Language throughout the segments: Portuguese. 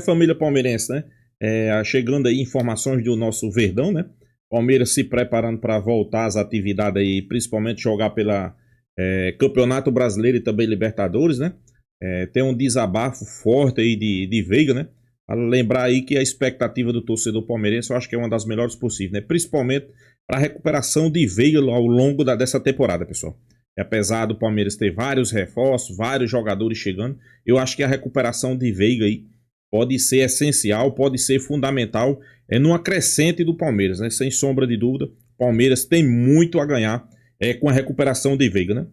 Família palmeirense, né? Chegando aí informações do nosso Verdão, né? Palmeiras se preparando para voltar às atividades aí, principalmente jogar pela Campeonato Brasileiro e também Libertadores, né? Tem um desabafo forte aí de Veiga, né? Lembrar aí que a expectativa do torcedor palmeirense eu acho que é uma das melhores possíveis, né? Principalmente para a recuperação de Veiga ao longo dessa temporada, pessoal. Apesar do Palmeiras ter vários reforços, vários jogadores chegando, eu acho que a recuperação de Veiga aí pode ser essencial, pode ser fundamental numa crescente do Palmeiras, né? Sem sombra de dúvida, Palmeiras tem muito a ganhar com a recuperação de Veiga, né?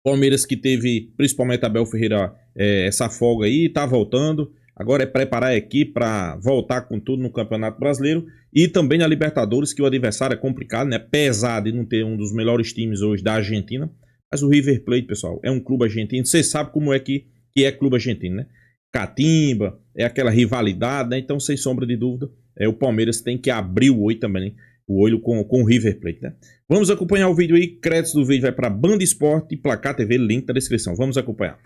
Palmeiras que teve, principalmente Abel Ferreira, essa folga aí, tá voltando. Agora é preparar a equipe para voltar com tudo no Campeonato Brasileiro e também na Libertadores, que o adversário é complicado, né? Apesar de não ter um dos melhores times hoje da Argentina, mas o River Plate, pessoal, é um clube argentino. Você sabe como é que é clube argentino, né? Catimba, é aquela rivalidade, né? Então, sem sombra de dúvida, o Palmeiras tem que abrir o olho também, né? O olho com o River Plate, né? Vamos acompanhar o vídeo aí. Créditos do vídeo vai para Band Esporte e Placar TV, link na descrição. Vamos acompanhar.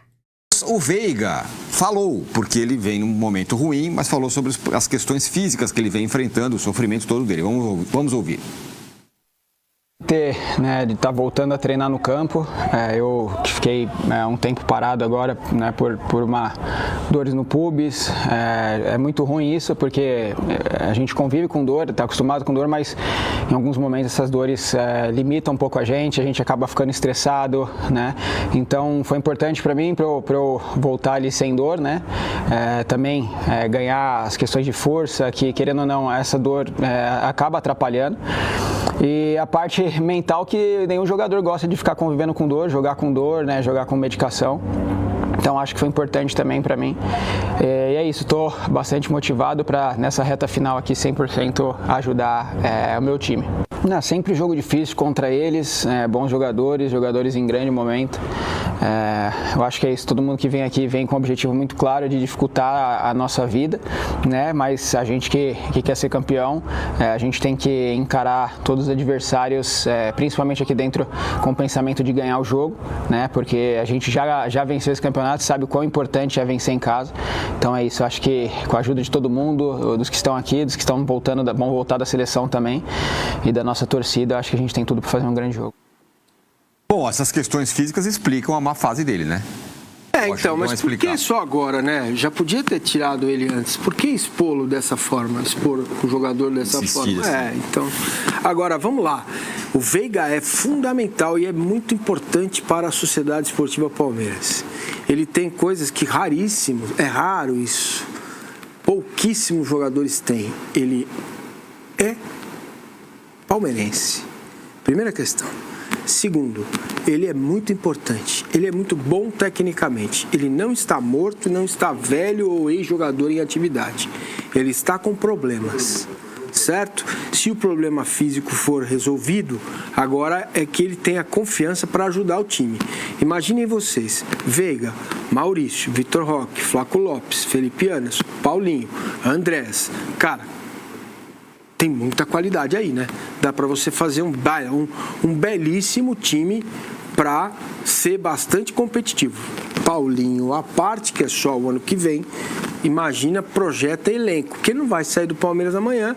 O Veiga falou, porque ele vem num momento ruim, mas falou sobre as questões físicas que ele vem enfrentando, o sofrimento todo dele. Vamos ouvir. De estar voltando a treinar no campo, eu fiquei um tempo parado agora, né, por uma dores no pubis. É muito ruim isso, porque a gente convive com dor, está acostumado com dor, mas em alguns momentos essas dores limitam um pouco a gente acaba ficando estressado, né? Então foi importante para mim, para eu voltar ali sem dor, né? Também ganhar as questões de força, que querendo ou não, essa dor acaba atrapalhando. E a parte mental, que nenhum jogador gosta de ficar convivendo com dor, jogar com dor, né, jogar com medicação. Então acho que foi importante também para mim. E é isso, estou bastante motivado para nessa reta final aqui 100% ajudar o meu time. Sempre jogo difícil contra eles, bons jogadores em grande momento. Eu acho que é isso, todo mundo que vem aqui vem com um objetivo muito claro de dificultar a nossa vida, né? Mas a gente que quer ser campeão, a gente tem que encarar todos os adversários, principalmente aqui dentro, com o pensamento de ganhar o jogo, né? Porque a gente já venceu esse campeonato, sabe o quão importante é vencer em casa. Então é isso, eu acho que com a ajuda de todo mundo, dos que estão aqui, dos que estão vão voltar da seleção também e da nossa torcida, eu acho que a gente tem tudo para fazer um grande jogo. Bom, essas questões físicas explicam a má fase dele, né? Então, mas por que só agora, né? Já podia ter tirado ele antes. Por que expô-lo dessa forma? Expor o jogador dessa forma? Assim. Então. Agora, vamos lá. O Veiga é fundamental e é muito importante para a Sociedade Esportiva Palmeiras. Ele tem coisas que raríssimos, é raro isso. Pouquíssimos jogadores têm. Ele é palmeirense. Primeira questão. Segundo, ele é muito importante, ele é muito bom tecnicamente, ele não está morto, não está velho ou ex-jogador em atividade, ele está com problemas, certo? Se o problema físico for resolvido, agora é que ele tem a confiança para ajudar o time. Imaginem vocês, Veiga, Maurício, Vitor Roque, Flaco Lopes, Felipe Anderson, Paulinho, Andrés, cara, tem muita qualidade aí, né? Dá para você fazer um belíssimo time para ser bastante competitivo. Paulinho, a parte que é só o ano que vem, imagina, projeta elenco, porque ele não vai sair do Palmeiras amanhã,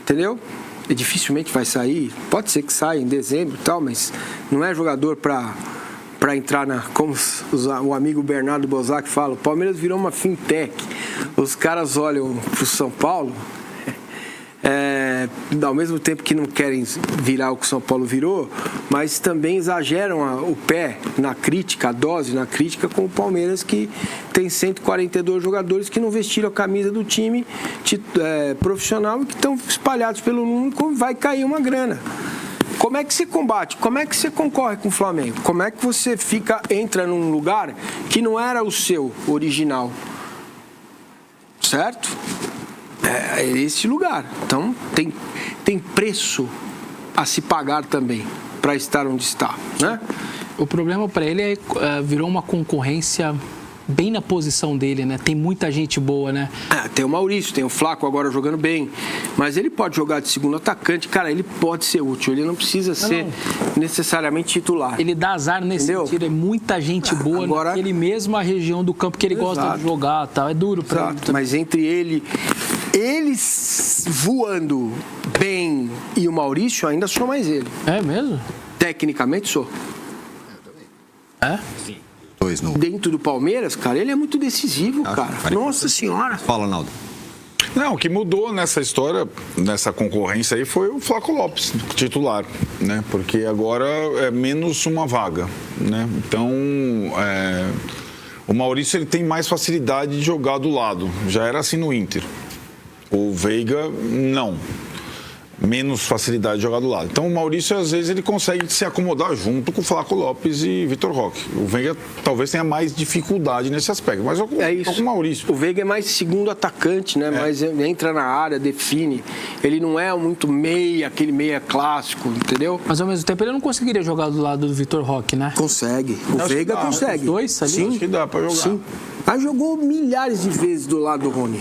entendeu? E dificilmente vai sair, pode ser que saia em dezembro e tal, mas não é jogador para entrar como o amigo Bernardo Bozac fala, o Palmeiras virou uma fintech. Os caras olham pro São Paulo, ao mesmo tempo que não querem virar o que o São Paulo virou, mas também exageram o pé na crítica, a dose na crítica com o Palmeiras, que tem 142 jogadores que não vestiram a camisa do time profissional e que estão espalhados pelo mundo, vai cair uma grana. Como é que você combate? Como é que você concorre com o Flamengo? Como é que você entra num lugar que não era o seu original? Certo? É esse lugar. Então, tem preço a se pagar também para estar onde está, né? O problema para ele virou uma concorrência bem na posição dele, né? Tem muita gente boa, né? Tem o Maurício, tem o Flaco agora jogando bem, mas ele pode jogar de segundo atacante, cara, ele pode ser útil, ele não precisa ser necessariamente titular. Ele dá azar nesse sentido, é muita gente boa agora, naquele mesma região do campo que ele gosta de jogar, tal. É duro pra ele. Mas entre eles voando bem e o Maurício, ainda sou mais ele. É mesmo? Tecnicamente sou. É? Sim. Dentro do Palmeiras, cara, ele é muito decisivo, cara. Nossa Senhora. Fala, Naldo. Não, o que mudou nessa história, nessa concorrência aí, foi o Flaco Lopes, titular, né? Porque agora é menos uma vaga, né? Então, o Maurício ele tem mais facilidade de jogar do lado. Já era assim no Inter. O Veiga, não. Menos facilidade de jogar do lado. Então o Maurício, às vezes, ele consegue se acomodar junto com o Flaco Lopes e Vitor Roque. O Veiga talvez tenha mais dificuldade nesse aspecto, mas eu com o Maurício. O Veiga é mais segundo atacante, né? Mas entra na área, define. Ele não é muito meia, aquele meia clássico, entendeu? Mas ao mesmo tempo ele não conseguiria jogar do lado do Vitor Roque, né? Consegue. O Veiga consegue. Os dois ali? Sim. Acho que dá pra jogar. Sim. Mas jogou milhares de vezes do lado do Rony.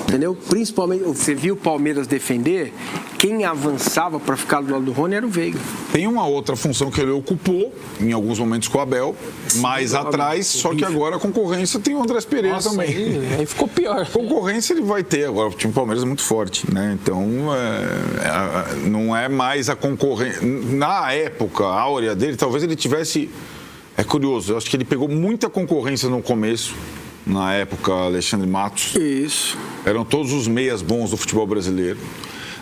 Entendeu? Principalmente, você viu o Palmeiras defender, quem avançava para ficar do lado do Rony era o Veiga. Tem uma outra função que ele ocupou, em alguns momentos com o Abel, mais atrás, só que agora a concorrência tem o Andrés Pereira também. Aí ficou pior. Concorrência ele vai ter agora, o time do Palmeiras é muito forte, né? Então, não é mais a concorrência. Na época áurea dele, talvez ele tivesse... É curioso, eu acho que ele pegou muita concorrência no começo, na época Alexandre Matos. Isso. Eram todos os meias bons do futebol brasileiro.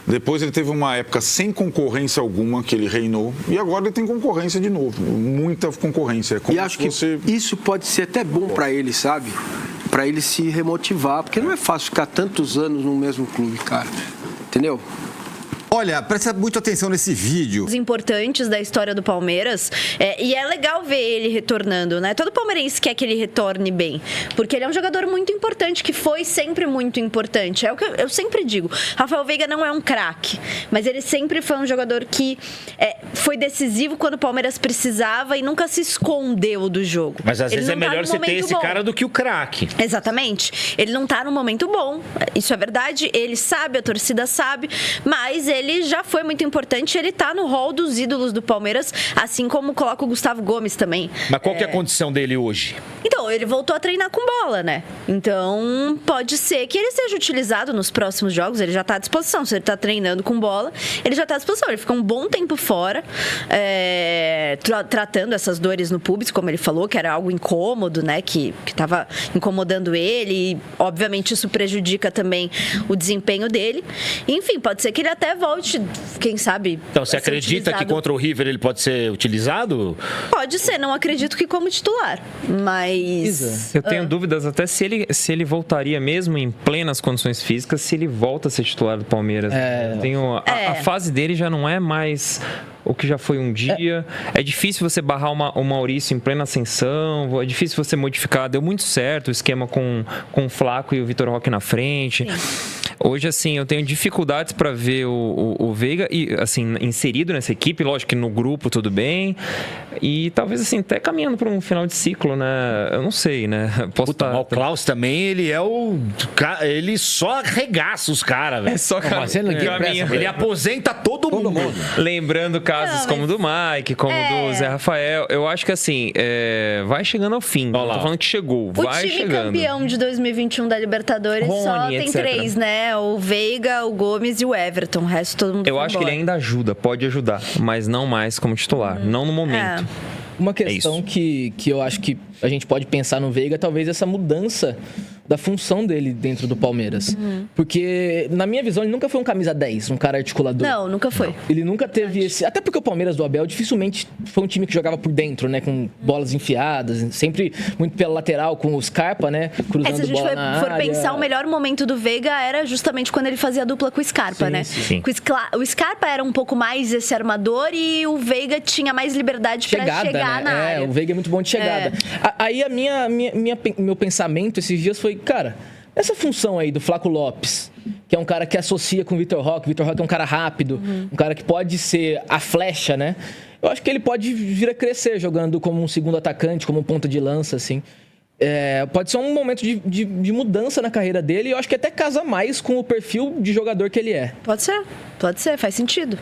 Depois ele teve uma época sem concorrência alguma, que ele reinou. E agora ele tem concorrência de novo. Muita concorrência. E acho que isso pode ser até bom para ele, sabe? Para ele se remotivar. Porque não é fácil ficar tantos anos no mesmo clube, cara. Entendeu? Olha, presta muita atenção nesse vídeo. Os importantes da história do Palmeiras, e é legal ver ele retornando, né? Todo palmeirense quer que ele retorne bem, porque ele é um jogador muito importante, que foi sempre muito importante. É o que eu sempre digo. Rafael Veiga não é um craque, mas ele sempre foi um jogador que foi decisivo quando o Palmeiras precisava e nunca se escondeu do jogo. Mas às vezes é melhor você ter esse cara do que o craque. Exatamente. Ele não tá no momento bom, isso é verdade, ele sabe, a torcida sabe, mas ele já foi muito importante, ele tá no hall dos ídolos do Palmeiras, assim como coloca o Gustavo Gomes também. Mas qual que é a condição dele hoje? Então, ele voltou a treinar com bola, né? Então, pode ser que ele seja utilizado nos próximos jogos, ele já tá à disposição. Se ele tá treinando com bola, ele já tá à disposição. Ele fica um bom tempo fora, tratando essas dores no pubis, como ele falou, que era algo incômodo, né? Que tava incomodando ele e, obviamente, isso prejudica também o desempenho dele. Enfim, pode ser que ele até volte, quem sabe... Então, você acredita que contra o River ele pode ser utilizado? Pode ser, não acredito que como titular, mas... Eu tenho dúvidas até se ele voltaria mesmo em plenas condições físicas, se ele volta a ser titular do Palmeiras. A fase dele já não é mais... o que já foi um dia. É difícil você barrar o Maurício em plena ascensão, é difícil você modificar. Deu muito certo o esquema com o Flaco e o Vitor Roque na frente. Sim. Hoje, assim, eu tenho dificuldades para ver o Veiga e, assim, inserido nessa equipe, lógico que no grupo tudo bem, e talvez, assim, até caminhando para um final de ciclo, né? Eu não sei, né? O Klaus também, ele só arregaça os caras, velho. Ele aposenta todo mundo. Lembrando casos como o do Mike, como o do Zé Rafael, eu acho que, assim, vai chegando ao fim. Tô falando que chegou, vai chegando. O time campeão de 2021 da Libertadores Rony, só tem 3, né? O Veiga, o Gomes e o Everton. O resto todo mundo. Eu acho que ele ainda ajuda, pode ajudar, mas não mais como titular, não no momento. Uma questão que eu acho que a gente pode pensar no Veiga, talvez essa mudança da função dele dentro do Palmeiras. Porque, na minha visão, ele nunca foi um camisa 10, um cara articulador. Não, nunca foi. Ele nunca teve esse... Até porque o Palmeiras do Abel dificilmente foi um time que jogava por dentro, né? Com bolas enfiadas, sempre muito pela lateral, com o Scarpa, né? Cruzando bola na área. Se a gente for pensar, o melhor momento do Veiga era justamente quando ele fazia a dupla com o Scarpa, né? Sim. O Scarpa era um pouco mais esse armador e o Veiga tinha mais liberdade para chegar na área. O Veiga é muito bom de chegada. Aí meu pensamento esses dias foi, cara, essa função aí do Flaco Lopes, que é um cara que associa com o Vitor Roque é um cara rápido, um cara que pode ser a flecha, né? Eu acho que ele pode vir a crescer jogando como um segundo atacante, como um ponta de lança, assim. pode ser um momento de mudança na carreira dele e eu acho que até casa mais com o perfil de jogador que ele é. Pode ser, faz sentido.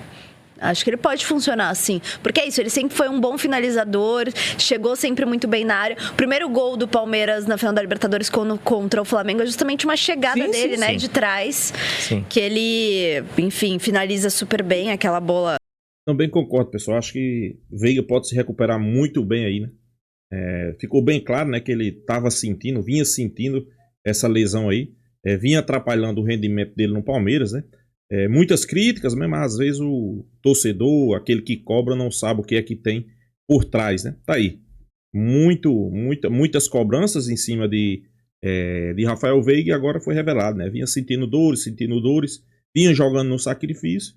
Acho que ele pode funcionar assim. Porque é isso, ele sempre foi um bom finalizador, chegou sempre muito bem na área. O primeiro gol do Palmeiras na final da Libertadores contra o Flamengo é justamente uma chegada dele, né? De trás. Sim. Que ele, enfim, finaliza super bem aquela bola. Também concordo, pessoal. Acho que Veiga pode se recuperar muito bem aí, né? Ficou bem claro, né, que ele vinha sentindo essa lesão aí. Vinha atrapalhando o rendimento dele no Palmeiras, né? Muitas críticas, mas às vezes o torcedor, aquele que cobra, não sabe o que é que tem por trás, né? Tá aí. Muitas cobranças em cima de Rafael Veiga e agora foi revelado, né? Vinha sentindo dores, vinha jogando no sacrifício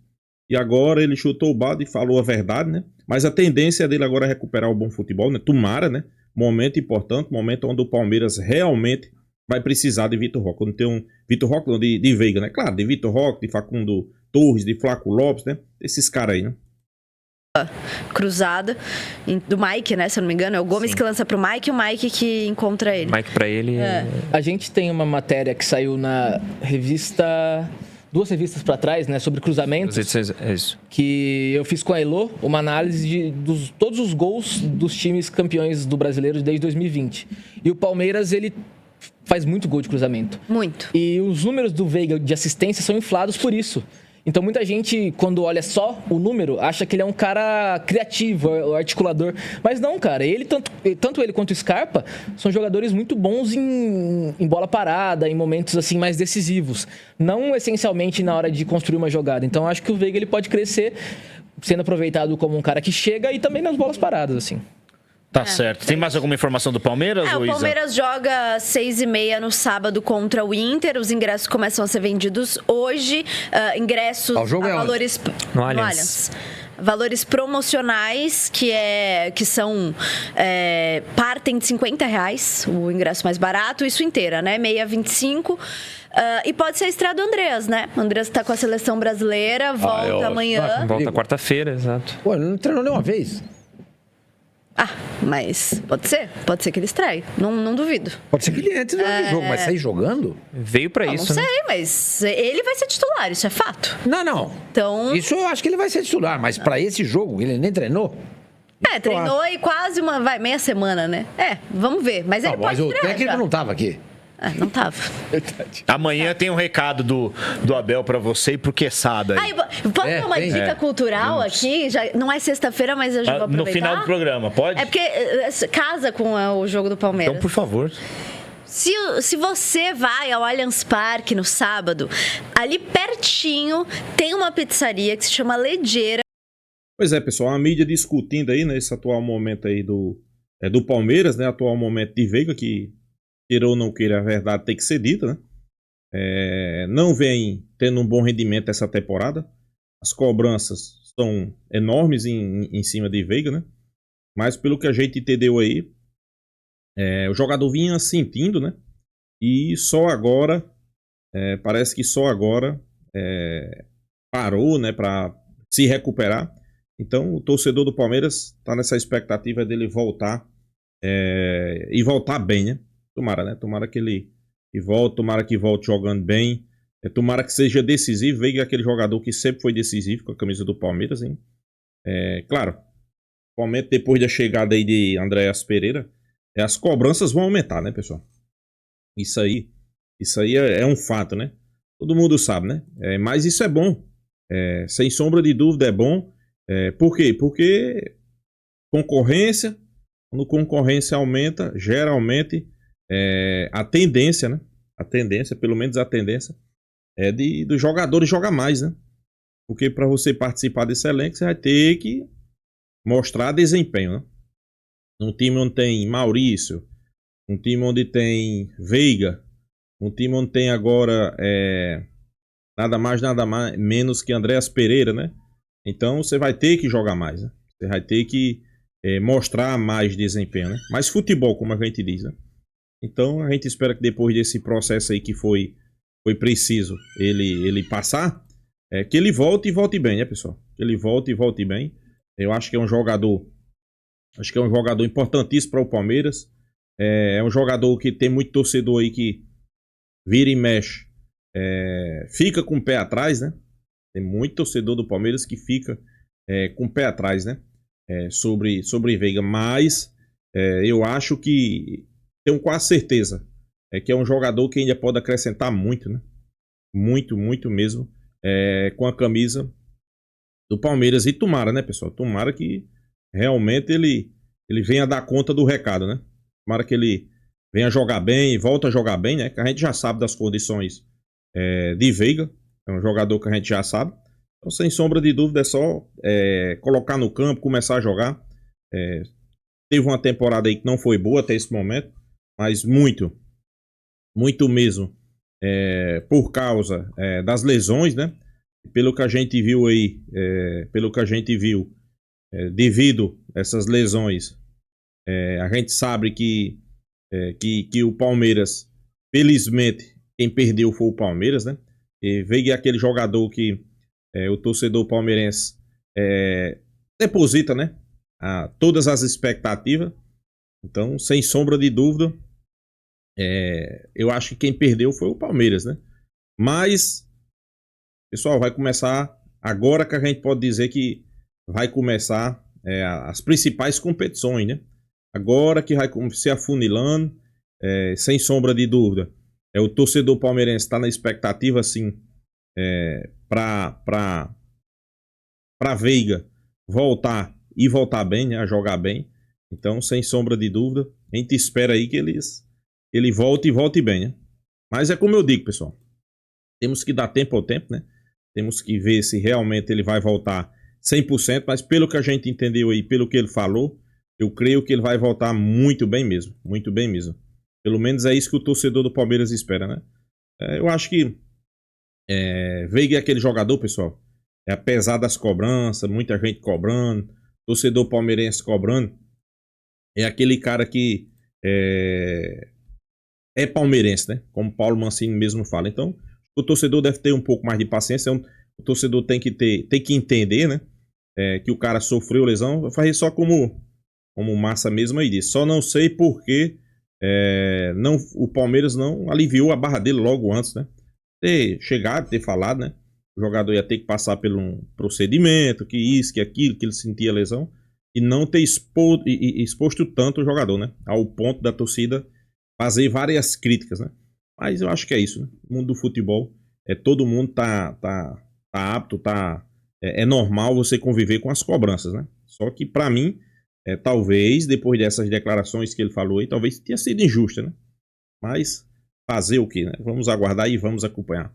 e agora ele chutou o balde e falou a verdade, né? Mas a tendência dele agora é recuperar o bom futebol, né? Tomara, né? Momento importante, momento onde o Palmeiras realmente vai precisar de Vitor Roque. Quando tem um Vitor Roque, não, de Veiga, né? Claro, de Vitor Roque, de Facundo Torres, de Flaco Lopes, né? Esses caras aí, né? Cruzada do Mike, né? Se eu não me engano, é o Gomes que lança pro Mike e o Mike que encontra ele. Mike pra ele. A gente tem uma matéria que saiu na revista, 2 revistas para trás, né, sobre cruzamentos. É isso. Que eu fiz com a Elo uma análise de todos os gols dos times campeões do Brasileiro desde 2020. E o Palmeiras, ele faz muito gol de cruzamento. Muito. E os números do Veiga de assistência são inflados por isso. Então muita gente, quando olha só o número, acha que ele é um cara criativo, articulador. Mas não, cara. Ele, tanto ele quanto o Scarpa, são jogadores muito bons em bola parada, em momentos assim mais decisivos. Não essencialmente na hora de construir uma jogada. Então acho que o Veiga ele pode crescer sendo aproveitado como um cara que chega e também nas bolas paradas, assim. Tá certo. Tem mais alguma informação do Palmeiras, o Palmeiras joga 6h30 no sábado contra o Inter. Os ingressos começam a ser vendidos hoje. Ingressos a valores... No Allianz. Valores promocionais que são partem de R$50, o ingresso mais barato, isso inteira, né? Meia 25. E pode ser a estreia do Andreas, né? O Andreas tá com a seleção brasileira, volta amanhã. Volta quarta-feira, exato. Pô, ele não treinou nenhuma vez. Mas pode ser que ele estreie, não duvido. Pode ser que ele entre no jogo, mas sair jogando? Veio pra isso, né? Não sei, mas ele vai ser titular, isso é fato. Não. Então... Isso eu acho que ele vai ser titular, mas pra esse jogo, ele nem treinou? Treinou e quase meia semana, né? Vamos ver, mas ele pode estrear. Mas o técnico não tava aqui. Não tava. Amanhã tem um recado do Abel pra você e pro Quesada. Posso dar uma dica cultural aqui? Já, não é sexta-feira, mas eu já vou aproveitar. No final do programa, pode? É porque casa com o jogo do Palmeiras. Então, por favor. Se você vai ao Allianz Parque no sábado, ali pertinho tem uma pizzaria que se chama Legeira. Pois é, pessoal, a mídia discutindo aí, nesse atual momento aí do Palmeiras, né? Atual momento de Veiga, que queira ou não queira, a verdade tem que ser dita, né? Não vem tendo um bom rendimento essa temporada. As cobranças são enormes em cima de Veiga, né? Mas pelo que a gente entendeu aí, o jogador vinha sentindo, né? E só agora, parece que só agora parou, né? Para se recuperar. Então o torcedor do Palmeiras está nessa expectativa dele voltar e voltar bem, né? Tomara, né? Tomara que ele volte jogando bem. Tomara que seja decisivo. Veiga é aquele jogador que sempre foi decisivo com a camisa do Palmeiras, hein? Claro, principalmente depois da chegada aí de Andréas Pereira, as cobranças vão aumentar, né, pessoal? Isso aí é um fato, né? Todo mundo sabe, né? Mas isso é bom. Sem sombra de dúvida é bom. Por quê? Porque concorrência, quando concorrência aumenta, geralmente a tendência, né? Pelo menos a tendência é dos jogadores jogar mais, né? Porque para você participar desse elenco, você vai ter que mostrar desempenho, né? Um time onde tem Maurício, um time onde tem Veiga, um time onde tem agora nada mais menos que Andréas Pereira, né? Então você vai ter que jogar mais, né? Você vai ter que mostrar mais desempenho, né? Mais futebol, como a gente diz, né? Então a gente espera que depois desse processo aí que foi preciso ele passar, que ele volte e volte bem, né, pessoal? Que ele volte e volte bem. Eu acho que é um jogador importantíssimo para o Palmeiras. É um jogador que tem muito torcedor aí que vira e mexe, fica com o pé atrás, né? Tem muito torcedor do Palmeiras que fica com o pé atrás, né? Sobre Veiga, mas eu acho que tenho quase certeza que é um jogador que ainda pode acrescentar muito, né? Muito, muito mesmo, com a camisa do Palmeiras. E tomara, né, pessoal? Tomara que realmente ele venha dar conta do recado, né? Tomara que ele venha jogar bem, volta a jogar bem, né? Que a gente já sabe das condições de Veiga. É um jogador que a gente já sabe. Então, sem sombra de dúvida, é só colocar no campo, começar a jogar. Teve uma temporada aí que não foi boa até esse momento, mas muito mesmo, por causa das lesões, né? Pelo que a gente viu aí, devido a essas lesões, a gente sabe que o Palmeiras, felizmente, quem perdeu foi o Palmeiras, né? E Veiga é aquele jogador que o torcedor palmeirense deposita, né? Todas as expectativas. Então, sem sombra de dúvida, eu acho que quem perdeu foi o Palmeiras, né? Mas, pessoal, vai começar agora que a gente pode dizer que vai começar as principais competições, né? Agora que vai se afunilando, sem sombra de dúvida. O torcedor palmeirense está na expectativa, assim, para Veiga voltar e voltar bem, né? A jogar bem. Então, sem sombra de dúvida, a gente espera aí que ele volte e volte bem, né? Mas é como eu digo, pessoal. Temos que dar tempo ao tempo, né? Temos que ver se realmente ele vai voltar 100%, mas pelo que a gente entendeu aí, pelo que ele falou, eu creio que ele vai voltar muito bem mesmo. Muito bem mesmo. Pelo menos é isso que o torcedor do Palmeiras espera, né? Eu acho que Veiga é aquele jogador, pessoal. Apesar das cobranças, muita gente cobrando, torcedor palmeirense cobrando, é aquele cara que é palmeirense, né? Como Paulo Mancini mesmo fala. Então, o torcedor deve ter um pouco mais de paciência. O torcedor tem que entender, né? Que o cara sofreu lesão. Eu falei só como Massa mesmo aí disse. Só não sei por que o Palmeiras não aliviou a barra dele logo antes, né? Ter chegado, ter falado, né? O jogador ia ter que passar por um procedimento, que isso, que aquilo, que ele sentia lesão, e não ter exposto tanto o jogador, né? Ao ponto da torcida fazer várias críticas, né? Mas eu acho que é isso, né? O mundo do futebol, todo mundo tá apto, é normal você conviver com as cobranças, né? Só que pra mim, talvez, depois dessas declarações que ele falou aí, talvez tenha sido injusta, né? Mas fazer o quê, né? Vamos aguardar e vamos acompanhar.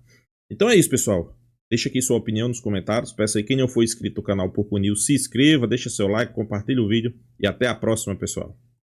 Então é isso, pessoal. Deixa aqui sua opinião nos comentários. Peço aí, quem não for inscrito no canal Porco News, se inscreva, deixa seu like, compartilhe o vídeo e até a próxima, pessoal.